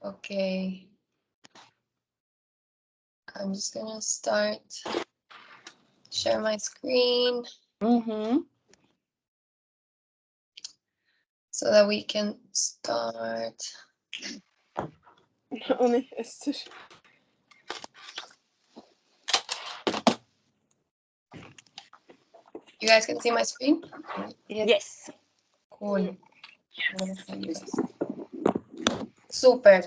Okay. I'm just gonna start, share my screen so that we can start. Åh nej, Ester. You guys can see my screen? Yes. Cool. I'm gonna show you guys. Super.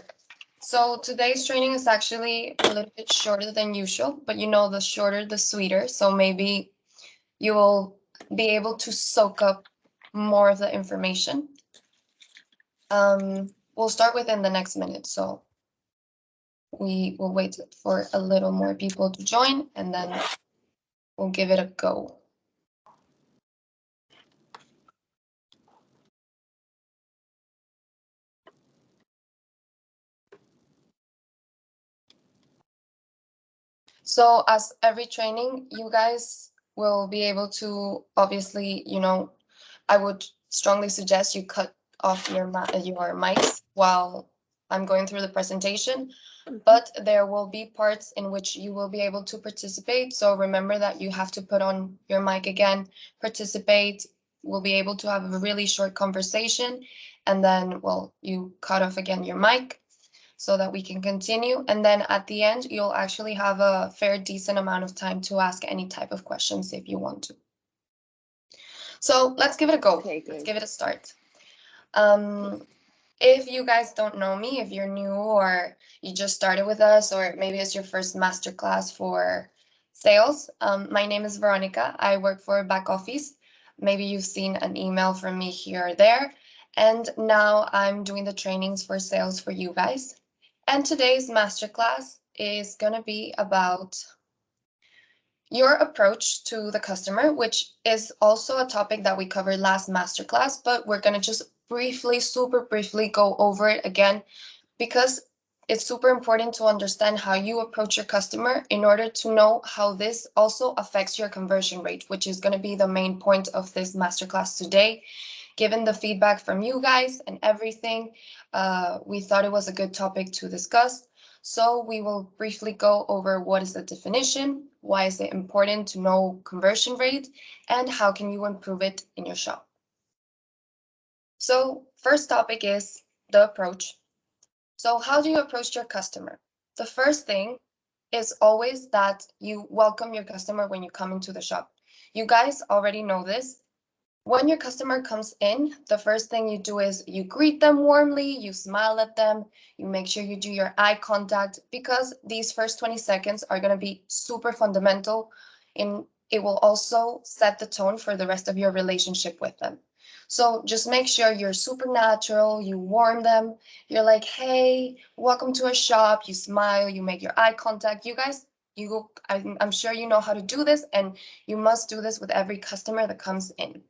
So today's training is actually a little bit shorter than usual, but you know, the shorter, the sweeter. So maybe you will be able to soak up more of the information. We'll start within the next minute, so we will wait for a little more people to join, and then we'll give it a go. So as every training, you guys will be able to, obviously, I would strongly suggest you cut off your mics while I'm going through the presentation, but there will be parts in which you will be able to participate. So remember that you have to put on your mic again, participate. We'll be able to have a really short conversation, and then, well, you cut off again your mic so that we can continue. And then at the end, you'll actually have a fair decent amount of time to ask any type of questions if you want to. So let's give it a go. Okay, let's give it a start. If you guys don't know me, if you're new or you just started with us, or maybe it's your first masterclass for sales, my name is Veronica. I work for back office. Maybe you've seen an email from me here or there. And now I'm doing the trainings for sales for you guys. And today's masterclass is going to be about your approach to the customer, which is also a topic that we covered last masterclass, but we're going to just briefly, super briefly go over it again, because it's super important to understand how you approach your customer in order to know how this also affects your conversion rate, which is going to be the main point of this masterclass today. Given the feedback from you guys and everything, we thought it was a good topic to discuss. So we will briefly go over what is the definition, why is it important to know conversion rate, and how can you improve it in your shop. So first topic is the approach. So how do you approach your customer? The first thing is always that you welcome your customer when you come into the shop. You guys already know this. When your customer comes in, the first thing you do is you greet them warmly, you smile at them, you make sure you do your eye contact, because these first 20 seconds are going to be super fundamental, and it will also set the tone for the rest of your relationship with them. So just make sure you're super natural, you warm them, you're like, hey, welcome to our shop, you smile, you make your eye contact. You guys, I'm sure you know how to do this, and you must do this with every customer that comes in.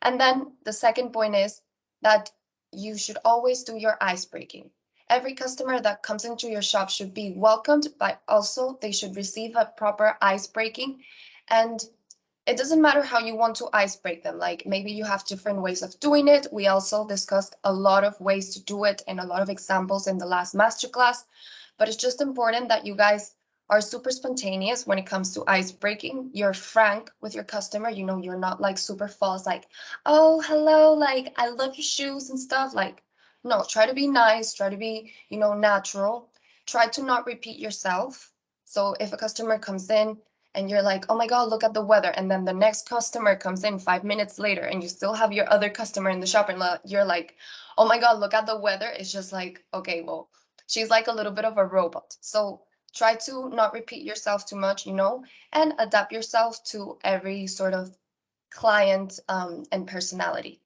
And then the second point is that you should always do your ice breaking. Every customer that comes into your shop should be welcomed, but also they should receive a proper ice breaking. And it doesn't matter how you want to ice break them. Like, maybe you have different ways of doing it. We also discussed a lot of ways to do it and a lot of examples in the last masterclass. But it's just important that you guys are super spontaneous when it comes to ice breaking. You're frank with your customer. You're not like super false, like, oh, hello, like, I love your shoes and stuff. Like, no, try to be nice, try to be, natural. Try to not repeat yourself. So if a customer comes in and you're like, oh my God, look at the weather, and then the next customer comes in 5 minutes later and you still have your other customer in the shop, and you're like, oh my God, look at the weather. It's just like, okay, well, she's like a little bit of a robot. So try to not repeat yourself too much, and adapt yourself to every sort of client and personality.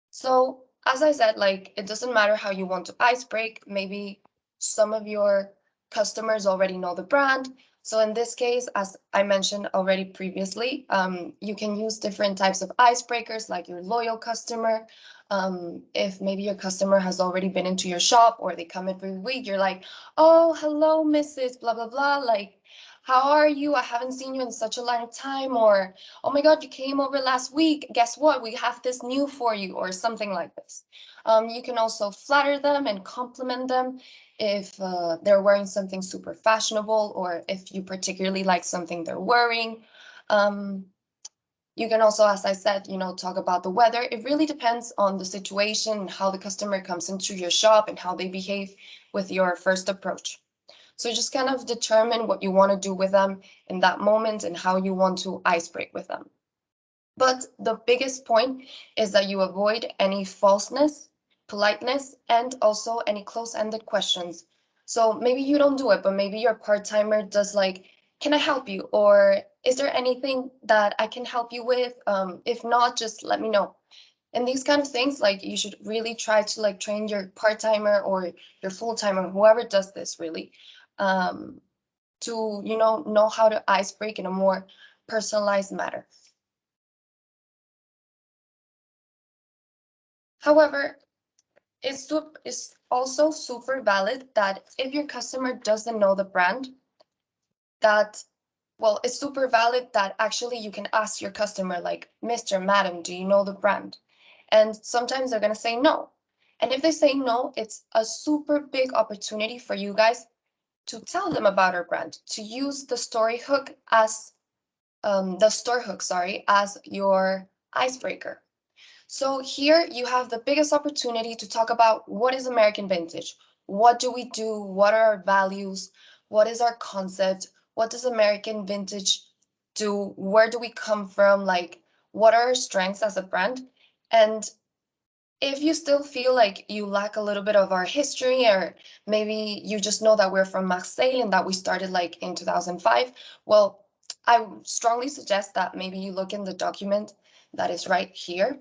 So as I said, like, it doesn't matter how you want to ice break. Maybe some of your customers already know the brand. So in this case, as I mentioned already previously, you can use different types of icebreakers, like your loyal customer. If maybe your customer has already been into your shop or they come every week, you're like, oh, hello, Mrs. Blah, blah, blah. Like, how are you? I haven't seen you in such a long time. Or, oh my God, you came over last week. Guess what? We have this new for you, or something like this. You can also flatter them and compliment them if they're wearing something super fashionable, or if you particularly like something they're wearing. Um, you can also, as I said, talk about the weather. It really depends on the situation, how the customer comes into your shop, and how they behave with your first approach. So just kind of determine what you want to do with them in that moment and how you want to ice break with them. But the biggest point is that you avoid any falseness, politeness, and also any close-ended questions. So maybe you don't do it, but maybe your part-timer does like, can I help you? Or is there anything that I can help you with? If not, just let me know. And these kind of things, like you should really try to like train your part-timer or your full-timer, whoever does this really, um, to, know how to ice break in a more personalized manner. However, it's also super valid that if your customer doesn't know the brand, that, well, it's super valid that actually you can ask your customer, like, Mr. Madam, do you know the brand? And sometimes they're going to say no. And if they say no, it's a super big opportunity for you guys to tell them about our brand, to use the story hook as the store hook, sorry, as your icebreaker. So here you have the biggest opportunity to talk about what is American Vintage, what do we do, what are our values, what is our concept, what does American Vintage do, where do we come from, like what are our strengths as a brand. And if you still feel like you lack a little bit of our history, or maybe you just know that we're from Marseille and that we started like in 2005, well, I strongly suggest that maybe you look in the document that is right here.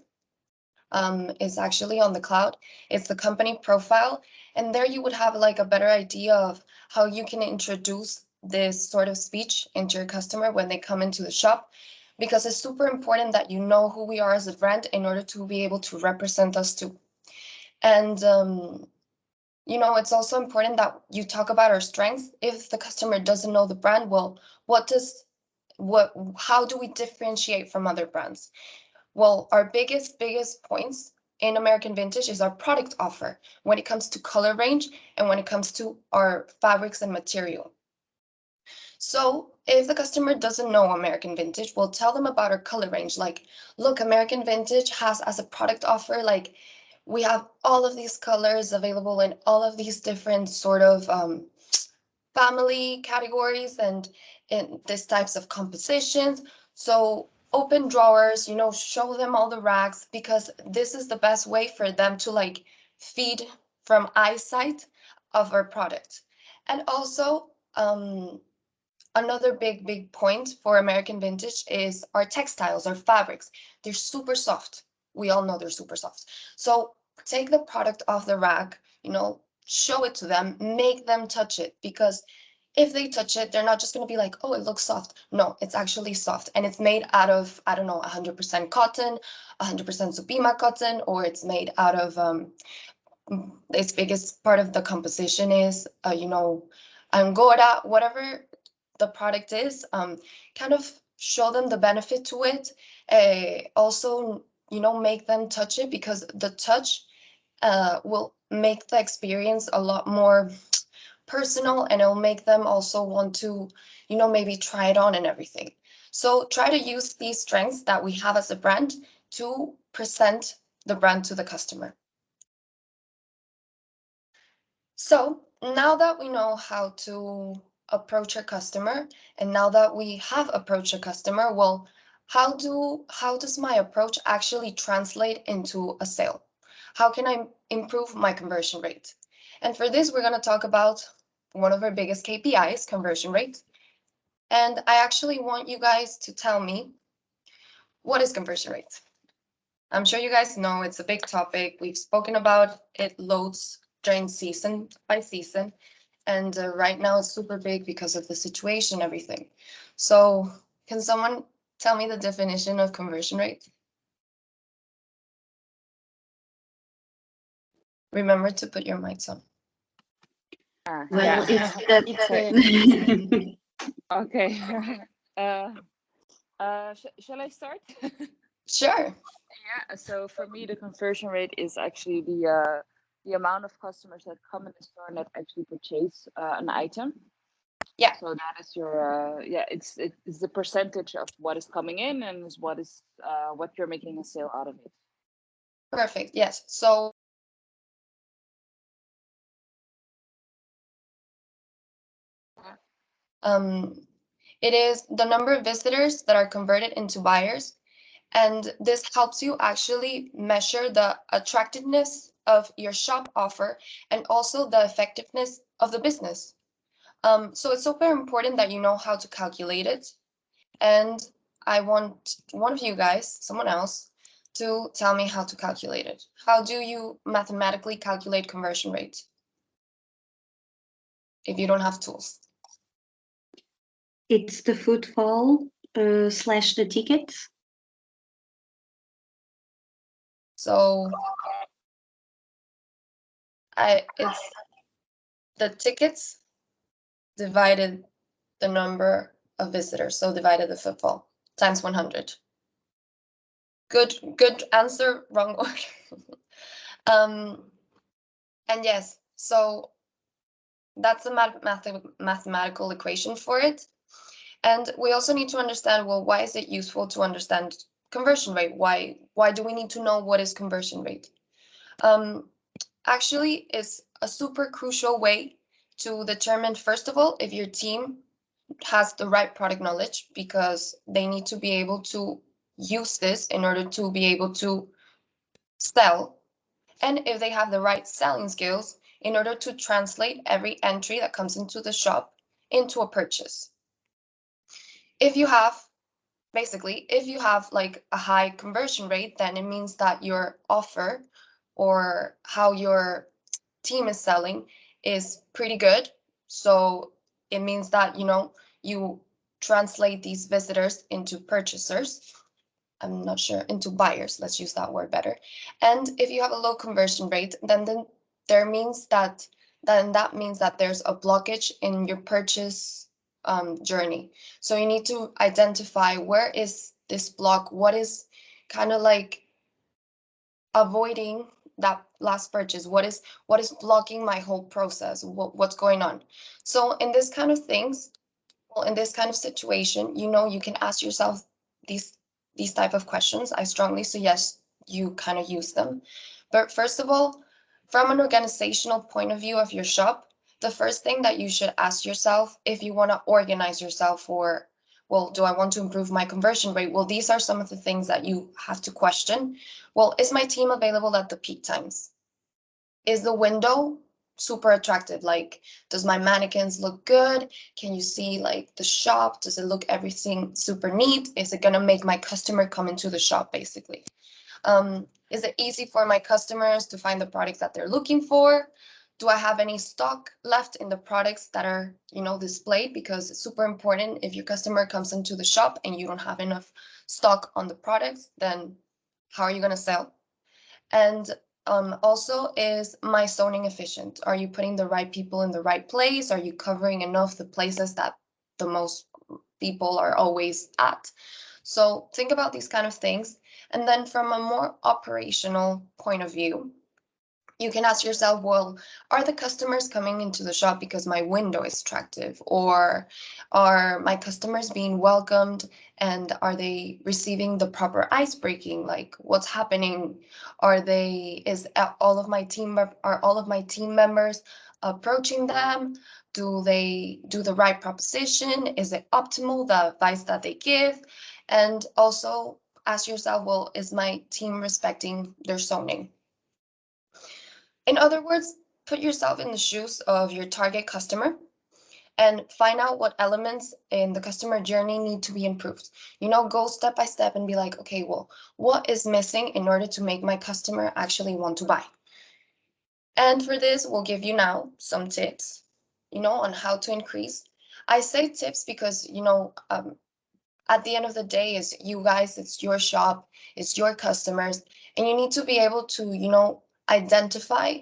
Is actually on the cloud. It's the company profile, and there you would have like a better idea of how you can introduce this sort of speech into your customer when they come into the shop, because it's super important that you know who we are as a brand in order to be able to represent us too. And it's also important that you talk about our strengths. If the customer doesn't know the brand, well, how do we differentiate from other brands? Well, our biggest points in American Vintage is our product offer when it comes to color range and when it comes to our fabrics and material. So if the customer doesn't know American Vintage, we'll tell them about our color range. Like, look, American Vintage has as a product offer, like we have all of these colors available in all of these different sort of family categories and in these types of compositions. So open drawers, show them all the racks, because this is the best way for them to like feed from eyesight of our product. And also, another big point for American Vintage is our textiles, our fabrics. They're super soft. We all know they're super soft. So take the product off the rack, show it to them, make them touch it, because if they touch it, they're not just going to be like, oh, it looks soft. No, it's actually soft. And it's made out of, I don't know, 100% cotton, 100% Supima cotton, or it's made out of, its biggest part of the composition is, Angora, whatever the product is, kind of show them the benefit to it. Also, make them touch it, because the touch will make the experience a lot more personal, and it'll make them also want to, maybe try it on and everything. So try to use these strengths that we have as a brand to present the brand to the customer. So now that we know how to approach a customer, and now that we have approached a customer, well, how does my approach actually translate into a sale? How can I improve my conversion rate? And for this, we're going to talk about one of our biggest KPIs, conversion rate. And I actually want you guys to tell me, what is conversion rate? I'm sure you guys know it's a big topic. We've spoken about it loads during season by season. And right now it's super big because of the situation, everything. So can someone tell me the definition of conversion rate? Remember to put your mics on. Well, Yeah. it's that It's Okay. uh, shall I start? Sure. Yeah. So for me, the conversion rate is actually the amount of customers that come in the store and that actually purchase an item. Yeah, So that is your yeah. It's the percentage of what is coming in and is what you're making a sale out of it. perfect. Yes. So um, it is the number of visitors that are converted into buyers. And this helps you actually measure the attractiveness of your shop offer and also the effectiveness of the business. So it's super important that you know how to calculate it. And I want one of you guys, someone else, to tell me how to calculate it. How do you mathematically calculate conversion rate if you don't have tools? It's the footfall slash the tickets. So it's the tickets divided the number of visitors, so divided the footfall times 100. Good answer, wrong order. um, and yes, so that's a mathematical equation for it. And we also need to understand, well, why is it useful to understand conversion rate? Why do we need to know what is conversion rate? Um, Actually, it's a super crucial way to determine, first of all, if your team has the right product knowledge, because they need to be able to use this in order to be able to sell, and if they have the right selling skills in order to translate every entry that comes into the shop into a purchase. If you have Basically, if you have like a high conversion rate, then it means that your offer or how your team is selling is pretty good. So it means that, you translate these visitors into purchasers. I'm not sure, into buyers, let's use that word better. And if you have a low conversion rate, then there means that that means that there's a blockage in your purchase journey. So you need to identify, where is this block, what is kind of like avoiding that last purchase, what is blocking my whole process, what's going on. So in this kind of things, well, in this kind of situation, you can ask yourself these these type of questions. I strongly suggest you kind of use them. But first of all, from an organizational point of view of your shop, the first thing that you should ask yourself, if you want to organize yourself for, well, do I want to improve my conversion rate? Well, these are some of the things that you have to question. Well, is my team available at the peak times? Is the window super attractive? Like, does my mannequins look good? Can you see like the shop? Does it look everything super neat? Is it gonna make my customer come into the shop basically? Is it easy for my customers to find the products that they're looking for? Do I have any stock left in the products that are, displayed? Because it's super important. If your customer comes into the shop and you don't have enough stock on the products, then how are you gonna sell? And also, is my zoning efficient? Are you putting the right people in the right place? Are you covering enough the places that the most people are always at? So think about these kind of things. And then from a more operational point of view, you can ask yourself, well, are the customers coming into the shop because my window is attractive? Or are my customers being welcomed, and are they receiving the proper ice breaking? Like, what's happening? Are all of my team members approaching them? Do they do the right proposition? Is it optimal, the advice that they give? And also ask yourself, well, is my team respecting their zoning? In other words, put yourself in the shoes of your target customer and find out what elements in the customer journey need to be improved. Go step by step and be like, okay, well, what is missing in order to make my customer actually want to buy? And for this, we'll give you now some tips, on how to increase. I say tips because, at the end of the day, it's you guys, it's your shop, it's your customers, and you need to be able to, identify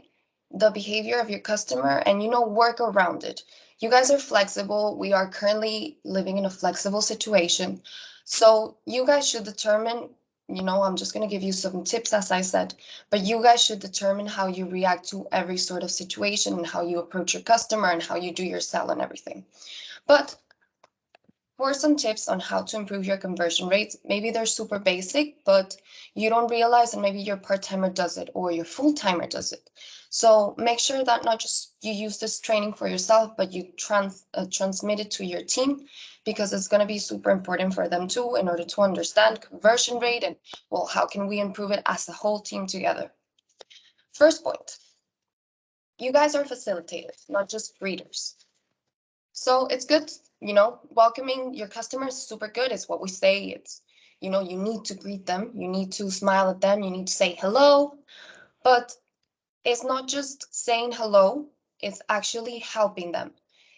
the behavior of your customer and, work around it. You guys are flexible. We are currently living in a flexible situation. So you guys should determine, I'm just going to give you some tips, as I said, but you guys should determine how you react to every sort of situation and how you approach your customer and how you do your sell and everything. But for some tips on how to improve your conversion rates, maybe they're super basic, but you don't realize, and maybe your part-timer does it or your full-timer does it. So make sure that not just you use this training for yourself, but you transmit it to your team, because it's going to be super important for them too, in order to understand conversion rate and, well, how can we improve it as a whole team together. First point, you guys are facilitators, not just readers. So it's good, welcoming your customers is super good. It's what we say. It's, you need to greet them. You need to smile at them. You need to say hello. But it's not just saying hello. It's actually helping them.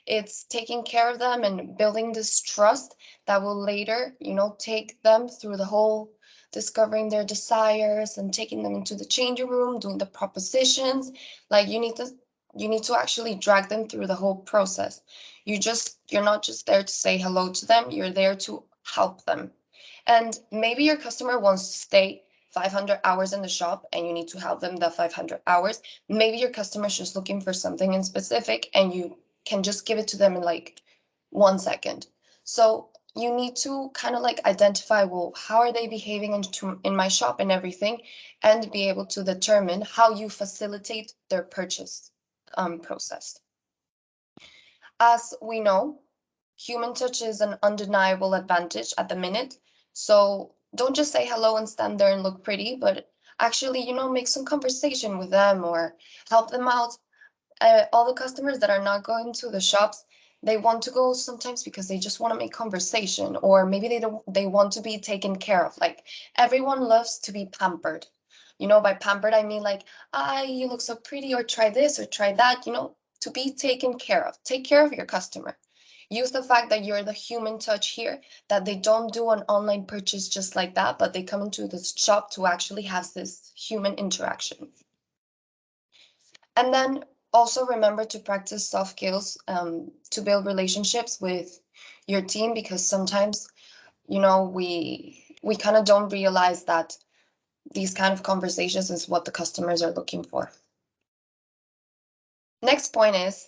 It's taking care of them and building this trust that will later, take them through the whole discovering their desires and taking them into the changing room, doing the propositions. Like you need to actually drag them through the whole process. You're not just there to say hello to them, you're there to help them. And maybe your customer wants to stay 500 hours in the shop and you need to help them the 500 hours. Maybe your customer is just looking for something in specific and you can just give it to them in like 1 second. So you need to kind of like identify, well, how are they behaving in my shop and everything, and be able to determine how you facilitate their purchase process. As we know, human touch is an undeniable advantage at the minute. So don't just say hello and stand there and look pretty, but actually, make some conversation with them or help them out. All the customers that are not going to the shops, they want to go sometimes because they just want to make conversation, or maybe they want to be taken care of. Like, everyone loves to be pampered. By pampered, I mean like, you look so pretty, or try this or try that, to be taken care of. Take care of your customer. Use the fact that you're the human touch here, that they don't do an online purchase just like that, but they come into the shop to actually have this human interaction. And then also remember to practice soft skills to build relationships with your team, because sometimes, we kind of don't realize that these kind of conversations is what the customers are looking for. Next point is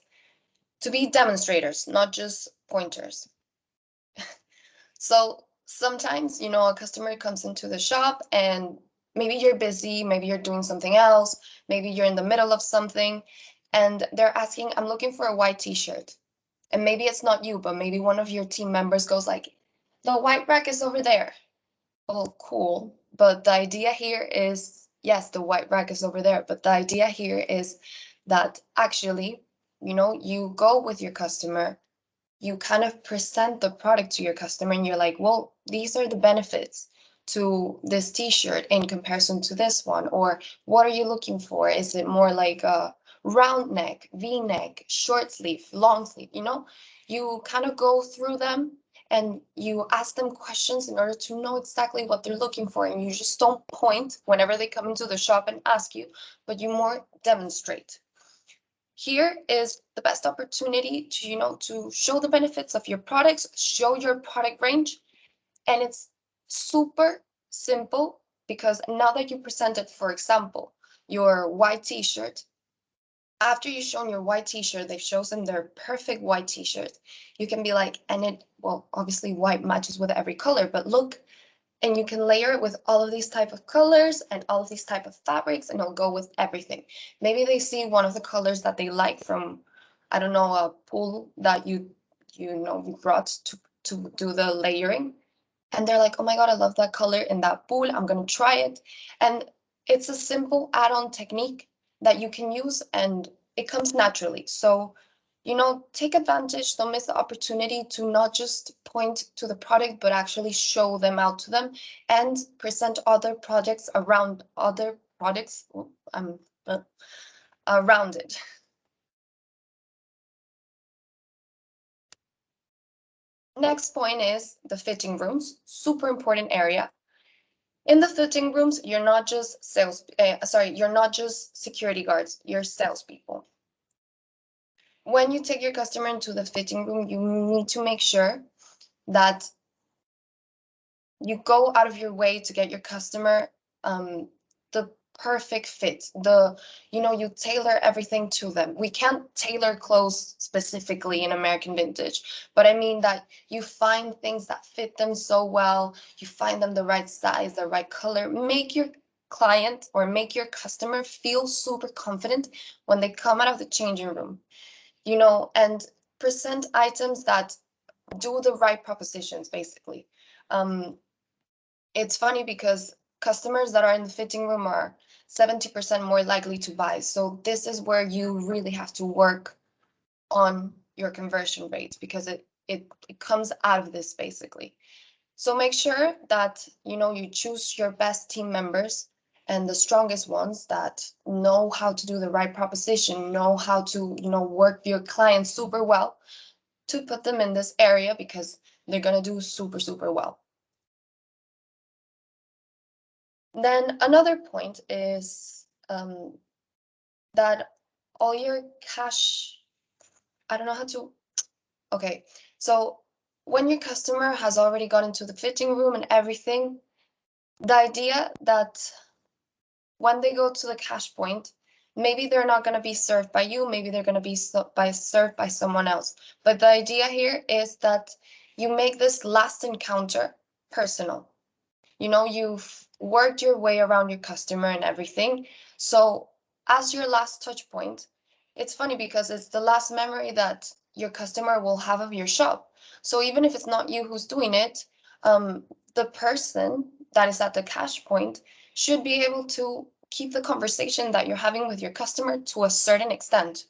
to be demonstrators, not just pointers. So sometimes, a customer comes into the shop and maybe you're busy, maybe you're doing something else, maybe you're in the middle of something, and they're asking, I'm looking for a white t-shirt. And maybe it's not you, but maybe one of your team members goes like, the white rack is over there. Well, cool. But the idea here is, yes, the white rack is over there. But the idea here is that actually, you go with your customer, you kind of present the product to your customer, and you're like, well, these are the benefits to this t-shirt in comparison to this one. Or what are you looking for? Is it more like a round neck, v-neck, short sleeve, long sleeve? You kind of go through them and you ask them questions in order to know exactly what they're looking for. And you just don't point whenever they come into the shop and ask you, but you more demonstrate. Here is the best opportunity to show the benefits of your products, show your product range. And it's super simple, because now that you presented, for example, your white t-shirt, after you've shown your white t-shirt, they've chosen their perfect white t-shirt. You can be like, well, obviously white matches with every color, but look, and you can layer it with all of these type of colors and all of these type of fabrics, and it'll go with everything. Maybe they see one of the colors that they like from, I don't know, a pool that you brought to do the layering, and they're like, oh my God, I love that color in that pool. I'm going to try it. And it's a simple add-on technique that you can use, and it comes naturally. So, take advantage, don't miss the opportunity to not just point to the product, but actually show them out to them and present other projects around other products around it. Next point is the fitting rooms, super important area. In the fitting rooms, you're not just you're not just security guards, you're salespeople. When you take your customer into the fitting room, you need to make sure that you go out of your way to get your customer the perfect fit. You tailor everything to them. We can't tailor clothes specifically in American Vintage, but I mean that you find things that fit them so well. You find them the right size, the right color. Make your client or make your customer feel super confident when they come out of the changing room, and present items that do the right propositions, basically. Um, it's funny because customers that are in the fitting room are 70% more likely to buy. So this is where you really have to work on your conversion rates, because it comes out of this, basically. So make sure that you choose your best team members and the strongest ones that know how to do the right proposition, know how to work your clients super well, to put them in this area, because they're going to do super, super well. Then another point is that all your cash, I don't know how to, okay. So when your customer has already gone into the fitting room and everything, the idea that when they go to the cash point, maybe they're not going to be served by you, maybe they're going to be served by someone else. But the idea here is that you make this last encounter personal. You've worked your way around your customer and everything. So as your last touch point, it's funny because it's the last memory that your customer will have of your shop. So even if it's not you who's doing it, the person that is at the cash point should be able to keep the conversation that you're having with your customer to a certain extent.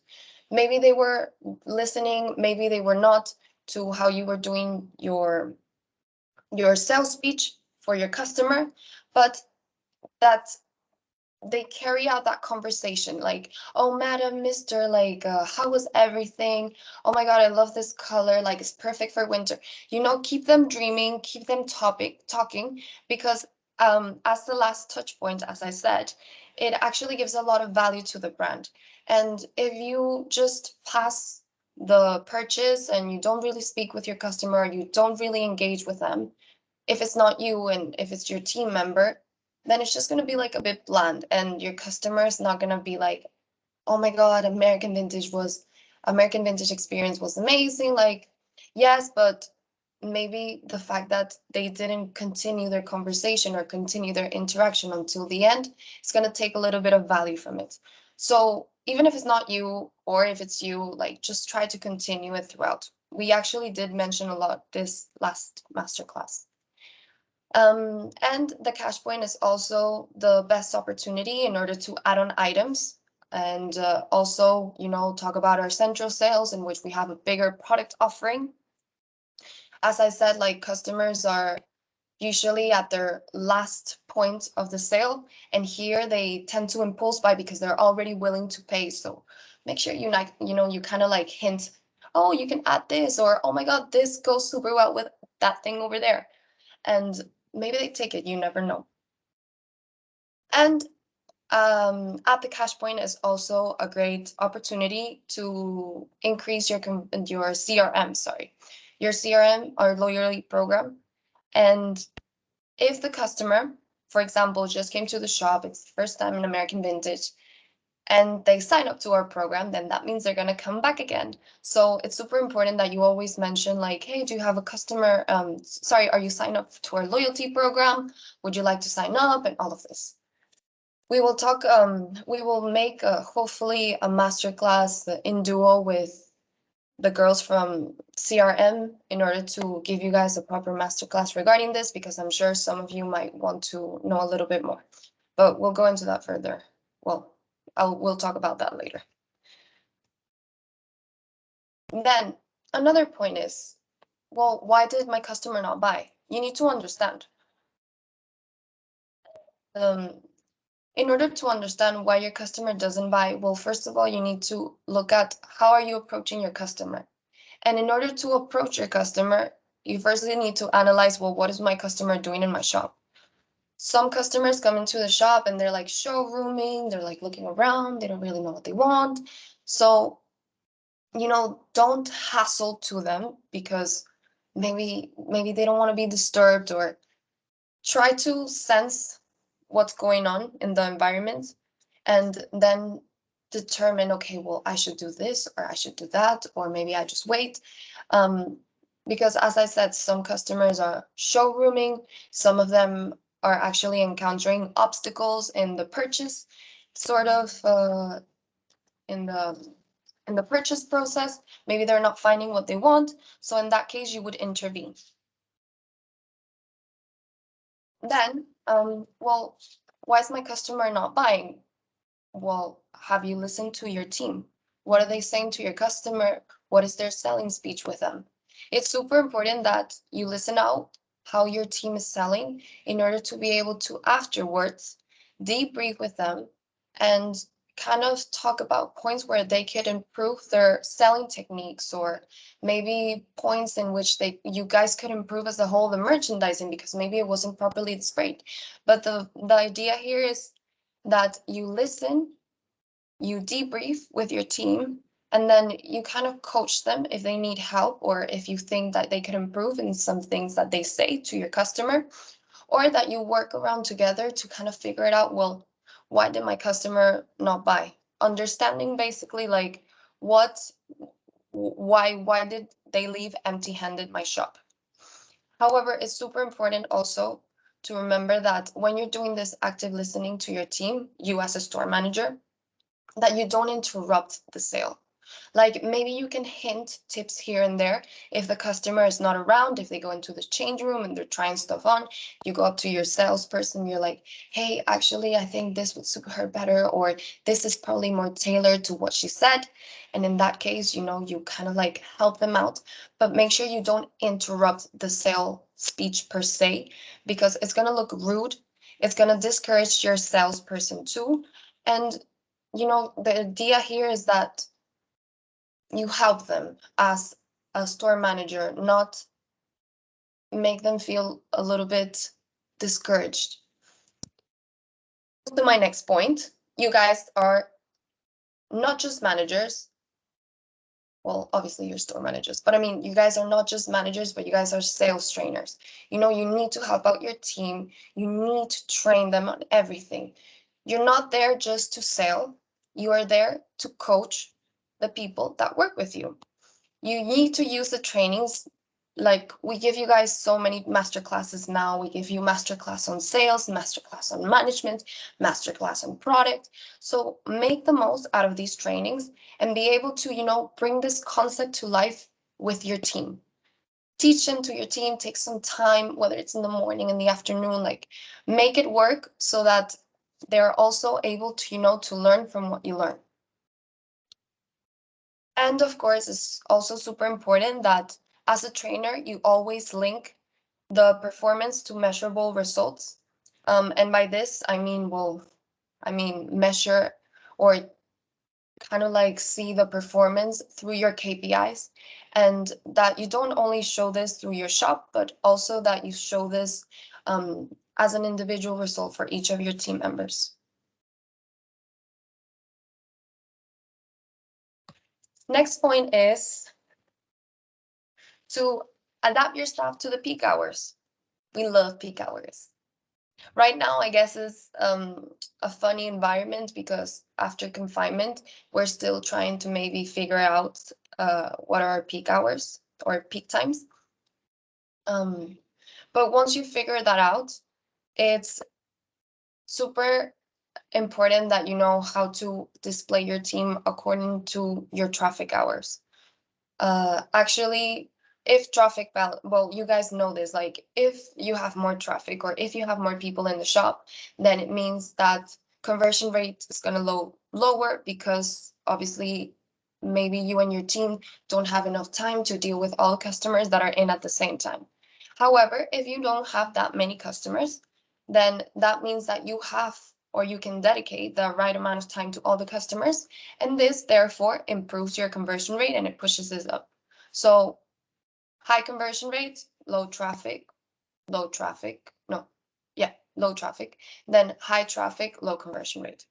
Maybe they were listening, maybe they were not, to how you were doing your sales speech for your customer, but that they carry out that conversation, like, oh, madam, mister, like, how was everything? Oh my god, I love this color, like, it's perfect for winter. Keep them dreaming, keep them talking, because as the last touch point, as I said, it actually gives a lot of value to the brand. And if you just pass the purchase and you don't really speak with your customer, you don't really engage with them, if it's not you and if it's your team member, then it's just going to be like a bit bland, and your customer is not going to be like, oh my god, American Vintage experience was amazing. Like, yes, but maybe the fact that they didn't continue their conversation or continue their interaction until the end, it's going to take a little bit of value from it. So even if it's not you, or if it's you, like, just try to continue it throughout. We actually did mention a lot this last masterclass. And the cash point is also the best opportunity in order to add on items, and also, talk about our central sales, in which we have a bigger product offering. As I said, like, customers are usually at their last point of the sale, and here they tend to impulse buy because they're already willing to pay. So make sure you kind of like hint, oh, you can add this, or oh my god, this goes super well with that thing over there. And maybe they take it, you never know. And at the cash point is also a great opportunity to increase your CRM, your CRM, or loyalty program. And if the customer, for example, just came to the shop, it's the first time in American Vintage, and they sign up to our program, then that means they're going to come back again. So it's super important that you always mention, like, hey, do you have a customer, are you signed up to our loyalty program? Would you like to sign up? And all of this. We will make hopefully a masterclass in duo with the girls from CRM, in order to give you guys a proper masterclass regarding this, because I'm sure some of you might want to know a little bit more, but we'll go into that further. Well, we'll talk about that later. Then another point is, well, why did my customer not buy? You need to understand. In order to understand why your customer doesn't buy, well, first of all, you need to look at how are you approaching your customer. And in order to approach your customer, you firstly need to analyze, well, what is my customer doing in my shop? Some customers come into the shop and they're like showrooming, they're like looking around, they don't really know what they want. So, don't hassle to them because maybe they don't want to be disturbed, or try to sense what's going on in the environment and then determine, okay, well, I should do this or I should do that, or maybe I just wait. Um, because as I said, some customers are showrooming, some of them are actually encountering obstacles in the purchase, sort of in the purchase process. Maybe they're not finding what they want. So in that case, you would intervene. Then, well, why is my customer not buying? Well, have you listened to your team? What are they saying to your customer? What is their selling speech with them? It's super important that you listen out how your team is selling in order to be able to afterwards debrief with them and kind of talk about points where they could improve their selling techniques, or maybe points in which you guys could improve as a whole the merchandising because maybe it wasn't properly displayed. But the idea here is that you listen, you debrief with your team, and then you kind of coach them if they need help, or if you think that they can improve in some things that they say to your customer, or that you work around together to kind of figure it out. Well, why did my customer not buy? Understanding basically like what, why did they leave empty-handed my shop? However, it's super important also to remember that when you're doing this active listening to your team, you as a store manager, that you don't interrupt the sale. Like maybe you can hint tips here and there. If the customer is not around, if they go into the change room and they're trying stuff on, you go up to your salesperson, you're like, hey, actually, I think this would suit her better, or this is probably more tailored to what she said. And in that case, you kind of like help them out, but make sure you don't interrupt the sale speech per se, because it's going to look rude. It's going to discourage your salesperson too. And the idea here is that you help them as a store manager, not make them feel a little bit discouraged. To my next point, you guys are not just managers. Well, obviously you're store managers, but I mean, you guys are not just managers, but you guys are sales trainers. You need to help out your team. You need to train them on everything. You're not there just to sell. You are there to coach the people that work with you. You need to use the trainings. Like we give you guys so many master classes now. We give you master class on sales, master class on management, master class on product. So make the most out of these trainings and be able to, bring this concept to life with your team. Teach them to your team, take some time, whether it's in the morning, in the afternoon, like make it work so that they're also able to, to learn from what you learn. And of course, it's also super important that as a trainer, you always link the performance to measurable results. And by this, I mean, measure or kind of like see the performance through your KPIs, and that you don't only show this through your shop, but also that you show this as an individual result for each of your team members. Next point is to adapt your staff to the peak hours. We love peak hours. Right now, I guess is a funny environment because after confinement, we're still trying to maybe figure out what are our peak hours or peak times. But once you figure that out, it's super important that you know how to display your team according to your traffic hours. Actually, if traffic well, you guys know this, like if you have more traffic or if you have more people in the shop, then it means that conversion rate is going to lower because obviously maybe you and your team don't have enough time to deal with all customers that are in at the same time. However, if you don't have that many customers, then that means that you have or you can dedicate the right amount of time to all the customers, and this therefore improves your conversion rate and it pushes this up. So high conversion rate, low traffic, no, yeah, low traffic, then high traffic, low conversion rate.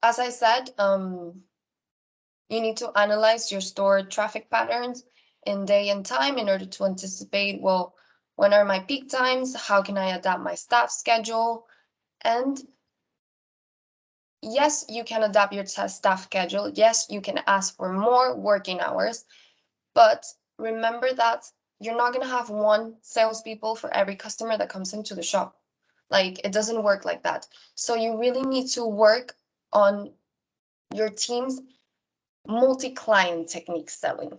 As I said, you need to analyze your store traffic patterns in day and time in order to anticipate, well, when are my peak times? How can I adapt my staff schedule? And yes, you can adapt your staff schedule. Yes, you can ask for more working hours, but remember that you're not going to have one salespeople for every customer that comes into the shop. Like, it doesn't work like that. So you really need to work on your team's multi-client technique selling.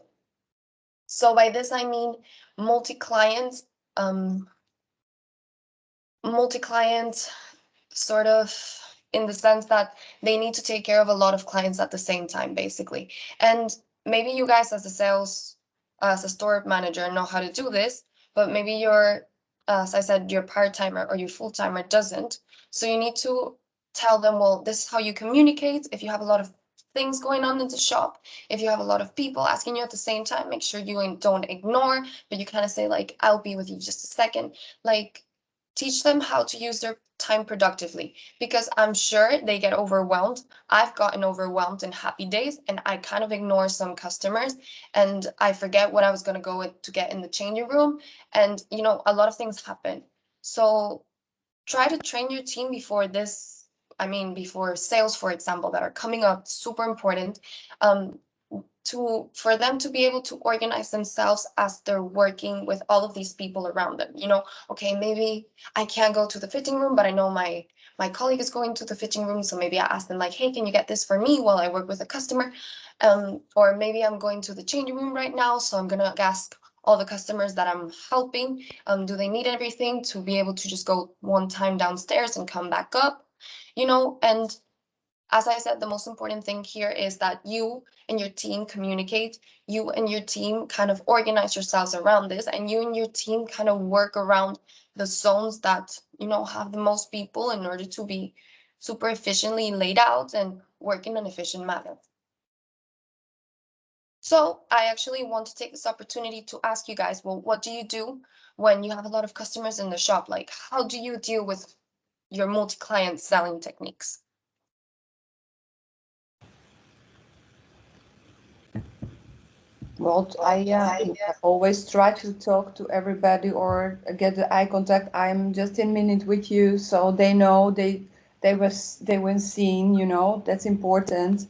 So by this, I mean multi-client, um, multi-client sort of in the sense that they need to take care of a lot of clients at the same time, basically. And maybe you guys as a sales, as a store manager know how to do this, but maybe your, as I said, your part-timer or your full-timer doesn't. So you need to tell them, well, this is how you communicate. If you have a lot of things going on in the shop, if you have a lot of people asking you at the same time, make sure you don't ignore, but you kind of say like, I'll be with you just a second. Like, teach them how to use their time productively, because I'm sure they get overwhelmed. I've gotten overwhelmed in happy days and I kind of ignore some customers and I forget what I was going to go to get in the changing room. And, you know, a lot of things happen. So try to train your team before this. I mean, before sales, for example, that are coming up, super important. For them to be able to organize themselves as they're working with all of these people around them. You know, okay, maybe I can't go to the fitting room, but I know my colleague is going to the fitting room, so maybe I ask them like, hey, can you get this for me while I work with a customer? Or maybe I'm going to the changing room right now, so I'm gonna ask all the customers that I'm helping, do they need everything to be able to just go one time downstairs and come back up? You know, and as I said, the most important thing here is that you and your team communicate, you and your team kind of organize yourselves around this, and you and your team kind of work around the zones that, you know, have the most people in order to be super efficiently laid out and work in an efficient manner. So I actually want to take this opportunity to ask you guys, well, what do you do when you have a lot of customers in the shop? Like, how do you deal with your multi-client selling techniques? Well, I always try to talk to everybody or get the eye contact. I'm just in minute with you, so they know they were seen. You know, that's important.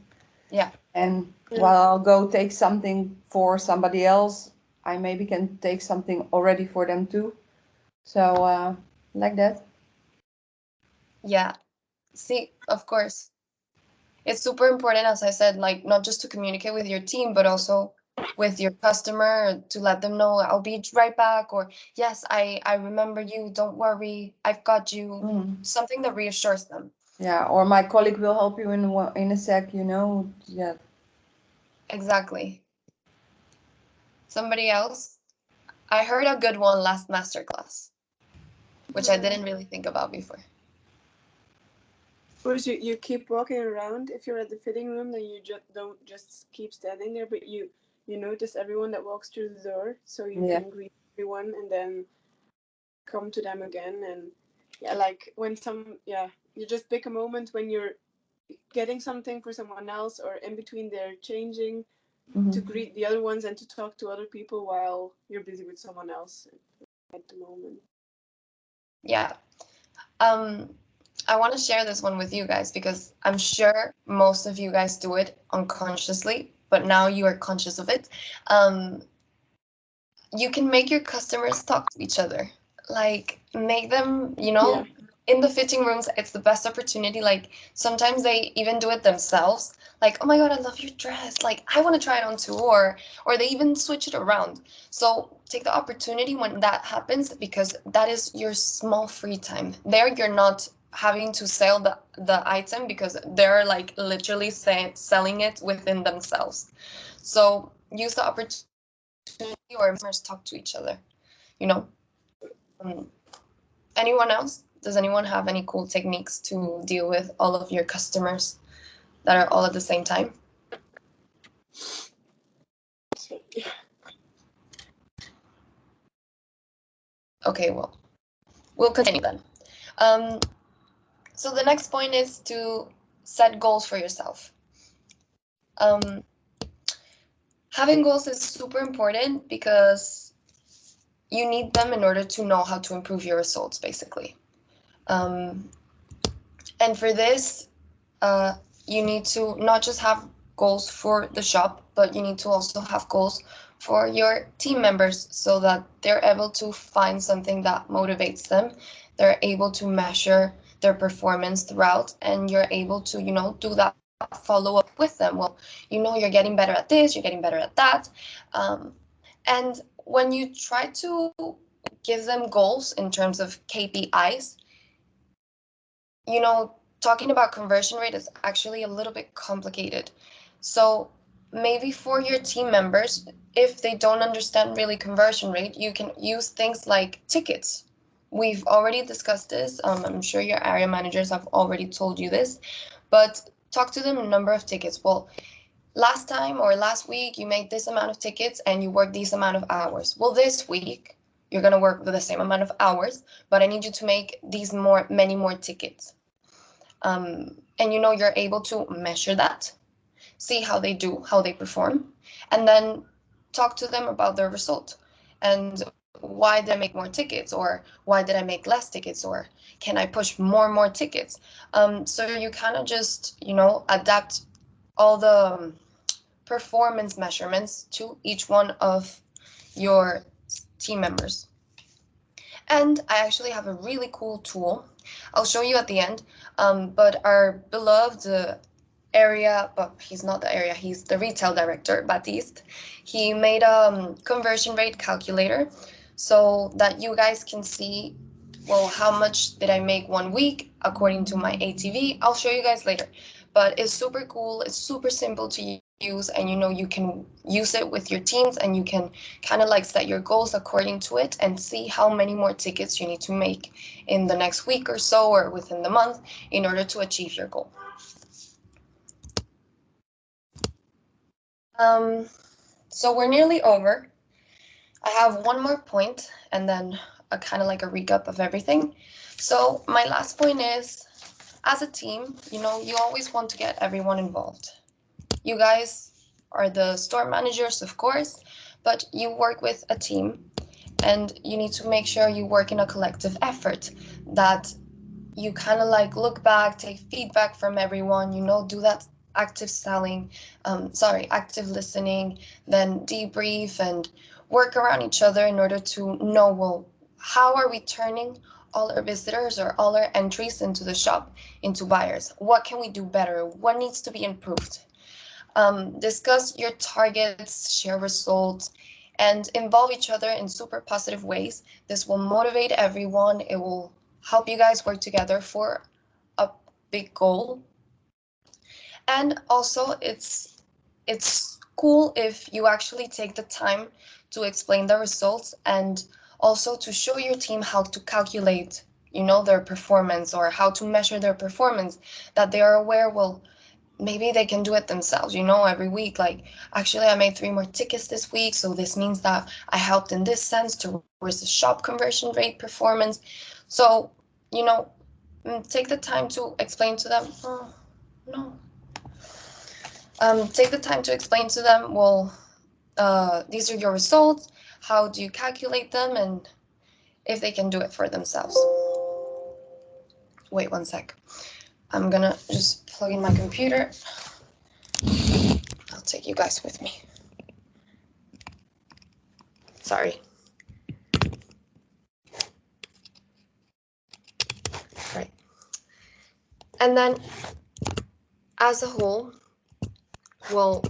Yeah. And while I'll go take something for somebody else, I maybe can take something already for them too. So like that. Yeah. See, of course. It's super important, as I said, like not just to communicate with your team, but also with your customer to let them know I'll be right back, or yes, I remember you, don't worry, I've got you. Something that reassures them. Yeah, or my colleague will help you in a sec, you know. Yeah. Exactly. Somebody else? I heard a good one last masterclass, which I didn't really think about before. First, you keep walking around. If you're at the fitting room, then you don't just keep standing there, but you notice everyone that walks through the door, so you can greet everyone and then come to them again. And yeah, like when you just pick a moment when you're getting something for someone else or in between they're changing, to greet the other ones and to talk to other people while you're busy with someone else at the moment. Yeah. I want to share this one with you guys because I'm sure most of you guys do it unconsciously, but now you are conscious of it. You can make your customers talk to each other. Like, make them, you know, in the fitting rooms, it's the best opportunity. Like, sometimes they even do it themselves. Like, oh my God, I love your dress. Like, I want to try it on too. Or they even switch it around. So take the opportunity when that happens, because that is your small free time. There, you're not having to sell the item because they're like literally selling it within themselves. So use the opportunity, or customers talk to each other, you know. Anyone else? Does anyone have any cool techniques to deal with all of your customers that are all at the same time? Okay, well, we'll continue then. So the next point is to set goals for yourself. Having goals is super important because you need them in order to know how to improve your results, basically. And for this, you need to not just have goals for the shop, but you need to also have goals for your team members so that they're able to find something that motivates them. They're able to measure their performance throughout, and you're able to, do that follow up with them. Well, you're getting better at this, you're getting better at that. And when you try to give them goals in terms of KPIs, talking about conversion rate is actually a little bit complicated. So maybe for your team members, if they don't understand really conversion rate, you can use things like tickets. We've already discussed this. I'm sure your area managers have already told you this, but talk to them a number of tickets. Well, last time or last week, you made this amount of tickets and you worked this amount of hours. Well, this week, you're going to work with the same amount of hours, but I need you to make many more tickets. And you're able to measure that, see how they do, how they perform, and then talk to them about their result and why did I make more tickets, or why did I make less tickets, or can I push more tickets. So you kind of just adapt all the performance measurements to each one of your team members. And I actually have a really cool tool. I'll show you at the end. But our beloved but he's not the area, he's the retail director, Baptiste. He made a conversion rate calculator so that you guys can see, well, how much did I make 1 week according to my ATV. I'll show you guys later. But it's super cool, it's super simple to use, and you can use it with your teams, and you can kind of like set your goals according to it and see how many more tickets you need to make in the next week or so, or within the month, in order to achieve your goal. So we're nearly over. I have one more point and then a kind of like a recap of everything. So my last point is, as a team, you always want to get everyone involved. You guys are the store managers, of course, but you work with a team, and you need to make sure you work in a collective effort, that you kind of like look back, take feedback from everyone, do that active selling, active listening, then debrief and work around each other in order to know, well, how are we turning all our visitors or all our entries into the shop into buyers? What can we do better? What needs to be improved? Discuss your targets, share results, and involve each other in super positive ways. This will motivate everyone. It will help you guys work together for a big goal. And also, it's cool if you actually take the time to explain the results, and also to show your team how to calculate, their performance, or how to measure their performance, that they are aware, well, maybe they can do it themselves, every week. Like, actually, I made 3 more tickets this week, so this means that I helped in this sense towards the shop conversion rate performance. So, take the time to explain to them. Oh, no. Take the time to explain to them, well, these are your results. How do you calculate them? And if they can do it for themselves. Wait 1 sec. I'm gonna just plug in my computer. I'll take you guys with me. Sorry. Right. And then, as a whole, well,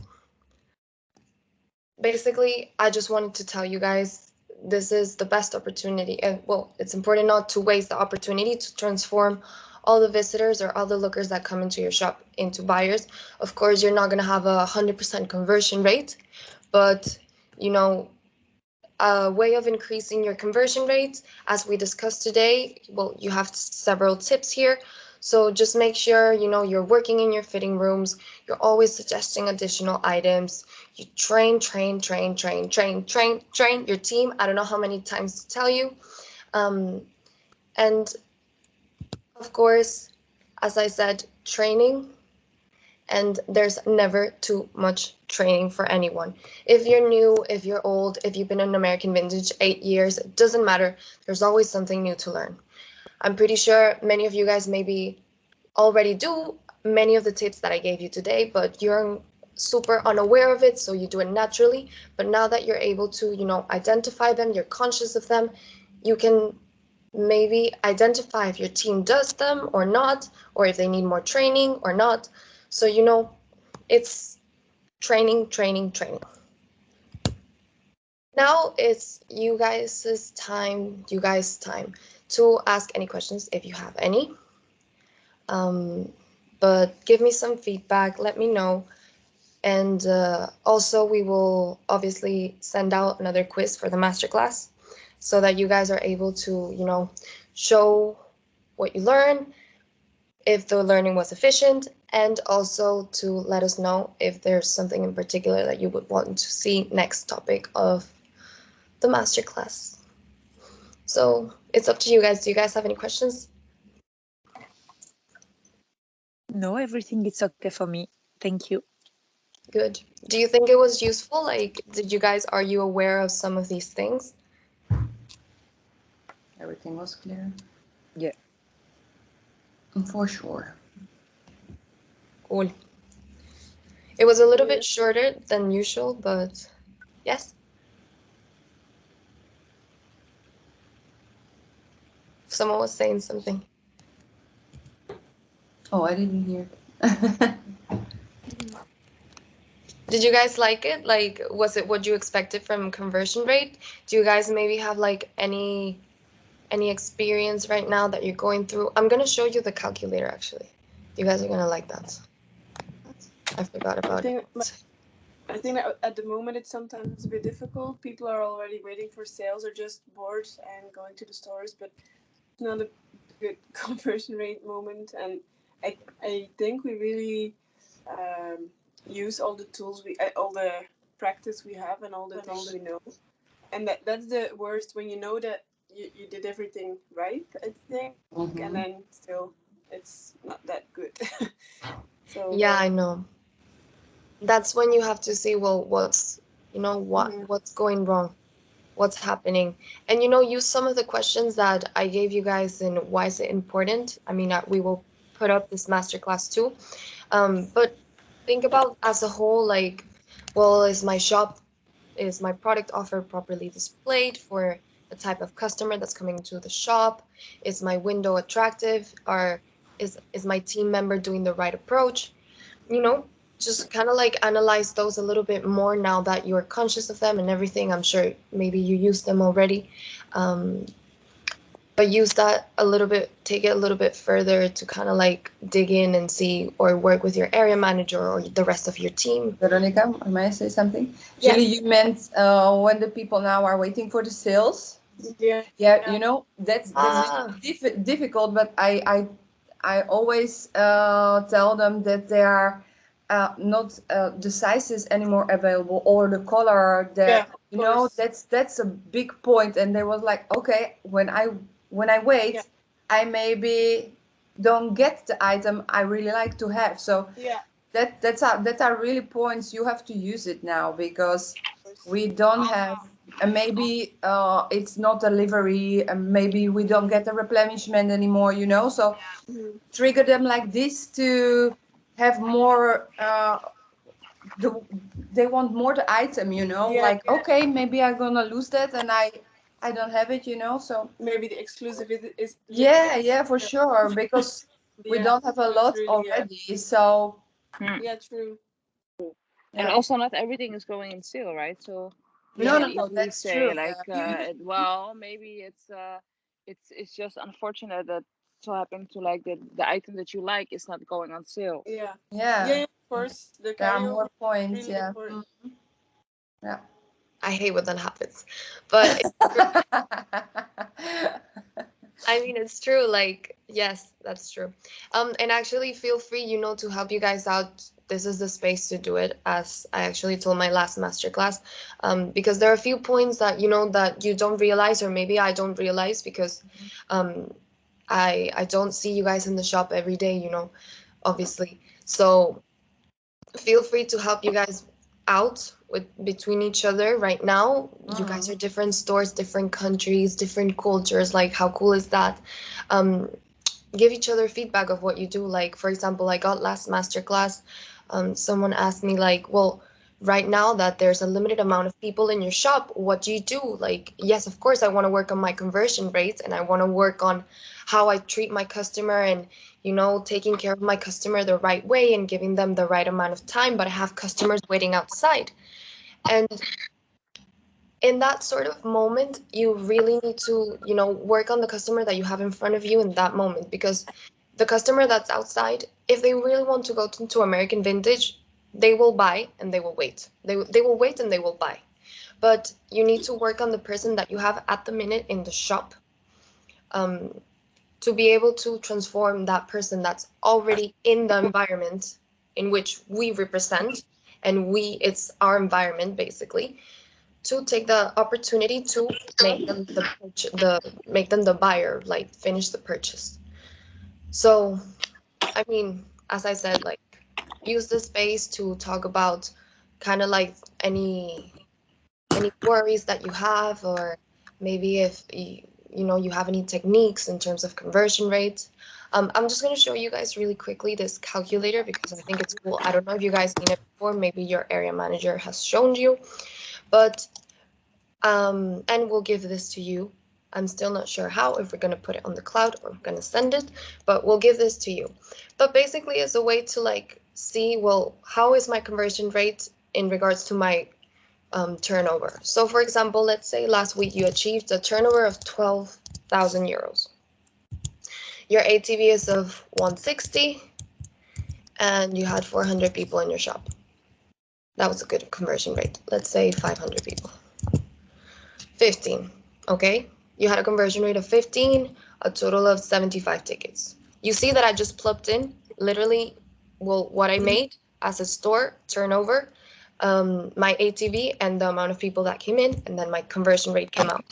basically, I just wanted to tell you guys, this is the best opportunity. And, well, it's important not to waste the opportunity to transform all the visitors or all the lookers that come into your shop into buyers. Of course, you're not going to have 100% conversion rate, but, a way of increasing your conversion rate, as we discussed today, well, you have several tips here. So just make sure, you're working in your fitting rooms. You're always suggesting additional items. You train your team. I don't know how many times to tell you. And of course, as I said, training, and there's never too much training for anyone. If you're new, if you're old, if you've been in American Vintage 8 years, it doesn't matter. There's always something new to learn. I'm pretty sure many of you guys maybe already do many of the tips that I gave you today, but you're super unaware of it, so you do it naturally. But now that you're able to, identify them, you're conscious of them, you can maybe identify if your team does them or not, or if they need more training or not. So, it's training, training, training. Now it's you guys' time, to ask any questions if you have any. But give me some feedback, let me know. And also, we will obviously send out another quiz for the masterclass so that you guys are able to, show what you learn, if the learning was efficient, and also to let us know if there's something in particular that you would want to see next topic of the masterclass. So it's up to you guys. Do you guys have any questions? No, everything is okay for me. Thank you. Good. Do you think it was useful? Like, are you aware of some of these things? Everything was clear. Yeah. For sure. Cool. It was a little bit shorter than usual, but yes. Someone was saying something. Oh, I didn't hear. Did you guys like it? Like, was it what you expected from conversion rate? Do you guys maybe have like any experience right now that you're going through? I'm gonna show you the calculator actually. You guys are gonna like that. I forgot about it. I think that at the moment it's sometimes a bit difficult. People are already waiting for sales or just bored and going to the stores, but it's not a good conversion rate moment. And I think we really use all the tools all the practice we have and all the things we know. And that's the worst, when you know that you did everything right, I think, and then still it's not that good. So Yeah, I know. That's when you have to see, well, what's going wrong, what's happening, and use some of the questions that I gave you guys in why is it important. I mean, we will put up this masterclass too, but think about as a whole, like, well, is my product offer properly displayed for the type of customer that's coming to the shop? Is my window attractive? Or is my team member doing the right approach? Just kind of like analyze those a little bit more now that you're conscious of them and everything. I'm sure maybe you use them already. But use that a little bit, take it a little bit further to kind of like dig in and see, or work with your area manager or the rest of your team. Veronica, may I say something? Yeah. Julie, you meant when the people now are waiting for the sales? Yeah. Yeah, that's difficult, but I always tell them that there are not the sizes anymore available, or the color that that's a big point. And they was like, okay, when I wait, I maybe don't get the item I really like to have. So that are really points. You have to use it now, because we don't have, and maybe it's not delivery, and maybe we don't get the replenishment anymore, so trigger them like this to have more, they want more the item, okay, maybe I'm gonna lose that and I don't have it, so maybe the exclusivity is for sure, because we don't have a lot already, so yeah, true. And also, not everything is going in sale, right? So you No, can no, easily that's say true. like, well, maybe it's just unfortunate that so happened to like the item that you like is not going on sale. Yeah, of course. The there are carryover more points, really important. yeah. I hate when that happens, but I mean, it's true. Like, yes, that's true. And actually, feel free, to help you guys out. this is the space to do it, as I actually told my last masterclass, because there are a few points that that you don't realize, or maybe I don't realize because um, I don't see you guys in the shop every day, obviously. So feel free to help you guys out with between each other. Right now you guys are different stores, different countries, different cultures. Like, how cool is that? um give each other feedback of what you do. Like, for example, I got last masterclass, someone asked me like, well, right now that there's a limited amount of people in your shop, what do you do? Like, yes, of course I want to work on my conversion rates, and I want to work on how I treat my customer, and taking care of my customer the right way and giving them the right amount of time, but I have customers waiting outside. And in that sort of moment, you really need to, work on the customer that you have in front of you in that moment, because the customer that's outside, if they really want to go to American Vintage, they will buy and they will wait. They will wait and they will buy. But you need to work on the person that you have at the minute in the shop, um, to be able to transform that person that's already in the environment in which we represent, and it's our environment basically, to take the opportunity to make them make them the buyer, like finish the purchase. So, I mean, as I said, like, use the space to talk about kind of like any worries that you have, or maybe if you have any techniques in terms of conversion rates. I'm just going to show you guys really quickly this calculator because I think it's cool. I don't know if you guys seen it before. Maybe your area manager has shown you, but and we'll give this to you. I'm still not sure how, if we're going to put it on the cloud or we're going to send it, but we'll give this to you. But basically, it's a way to like see, well, how is my conversion rate in regards to my turnover. So for example, let's say last week you achieved a turnover of 12,000 euros. Your ATV is of 160 and you had 400 people in your shop. That was a good conversion rate. Let's say 500 people. 15, okay? You had a conversion rate of 15, a total of 75 tickets. You see that I just plugged in literally, well, what I made as a store turnover, my ATV, and the amount of people that came in, and then my conversion rate came out.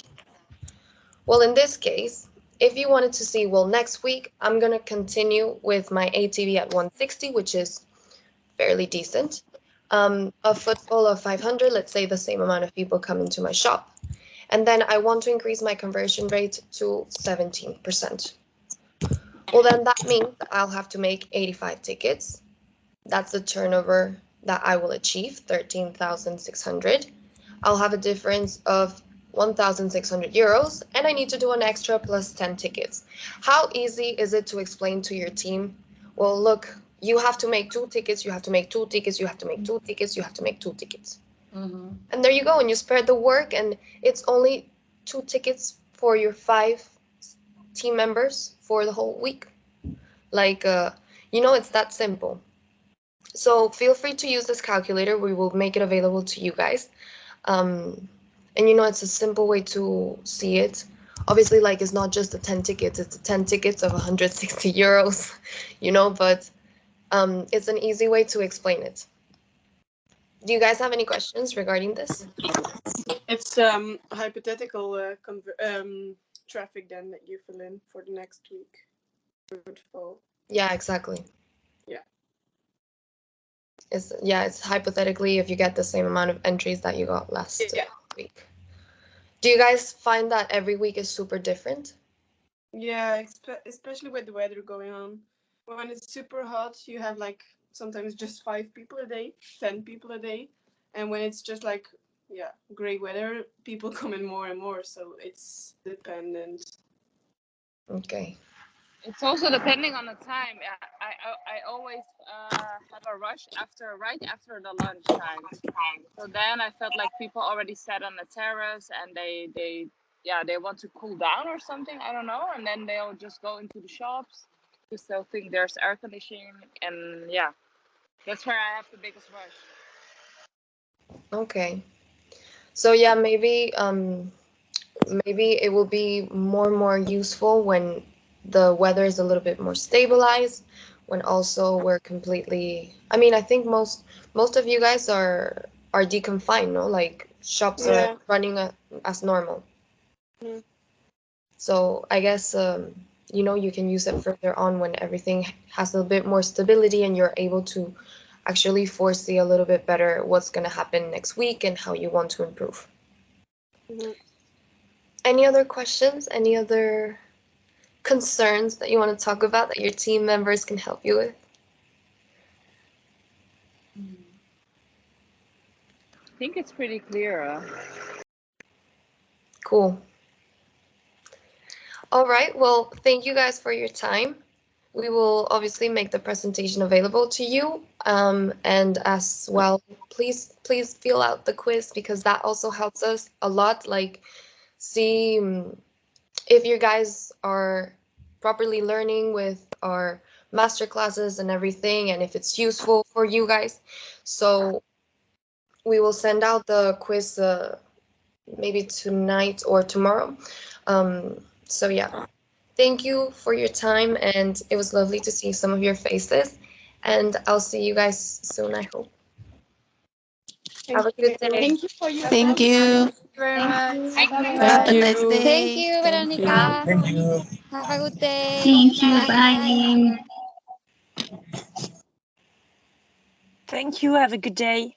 Well, in this case, if you wanted to see, well, next week, I'm going to continue with my ATV at 160, which is fairly decent. A footfall of 500, let's say the same amount of people come into my shop. And then I want to increase my conversion rate to 17%. Well, then that means that I'll have to make 85 tickets. That's the turnover that I will achieve, 13,600. I'll have a difference of 1,600 euros, and I need to do an extra plus 10 tickets. How easy is it to explain to your team? Well, look, you have to make 2 tickets, you have to make 2 tickets, you have to make 2 tickets, you have to make 2 tickets. And there you go, and you spread the work, and it's only 2 tickets for your 5 team members for the whole week. Like, it's that simple. So feel free to use this calculator. We will make it available to you guys. And it's a simple way to see it. Obviously, like, it's not just the 10 tickets, it's the 10 tickets of 160 euros, but it's an easy way to explain it. Do you guys have any questions regarding this? It's hypothetical traffic then that you fill in for the next week. Yeah, exactly. Yeah. It's hypothetically if you get the same amount of entries that you got last week. Do you guys find that every week is super different? Yeah, especially with the weather going on. When it's super hot, you have like sometimes just 5 people a day, 10 people a day. And when it's just like, gray weather, people come in more and more. So it's dependent. Okay. It's also depending on the time. I always have a rush right after the lunch time. So then I felt like people already sat on the terrace and they want to cool down or something. I don't know. And then they'll just go into the shops because they'll think there's air conditioning. And that's where I have the biggest rush. Okay. So maybe it will be more and more useful when the weather is a little bit more stabilized, when also we're completely, I mean, I think most of you guys are deconfined, no? Like shops are Yeah. running as normal. Mm. So I guess you know, you can use it further on when everything has a bit more stability and you're able to actually foresee a little bit better what's going to happen next week and how you want to improve. Mhm. Any other questions? Any other concerns that you want to talk about that your team members can help you with? I think it's pretty clear. Cool. All right. Well, thank you guys for your time. We will obviously make the presentation available to you. And as well, please fill out the quiz because that also helps us a lot. Like, see if you guys are properly learning with our master classes and everything, and if it's useful for you guys. So we will send out the quiz maybe tonight or tomorrow. So yeah, thank you for your time, and it was lovely to see some of your faces. And I'll see you guys soon, I hope. Have a good day. Thank you for your Thank time. you. Very Thank much. you. Thank you. Have a Bye. nice day. Thank you, Thank you. Veronica. Thank you. Have a good day. Thank you. Bye. Bye. Thank you. Have a good day.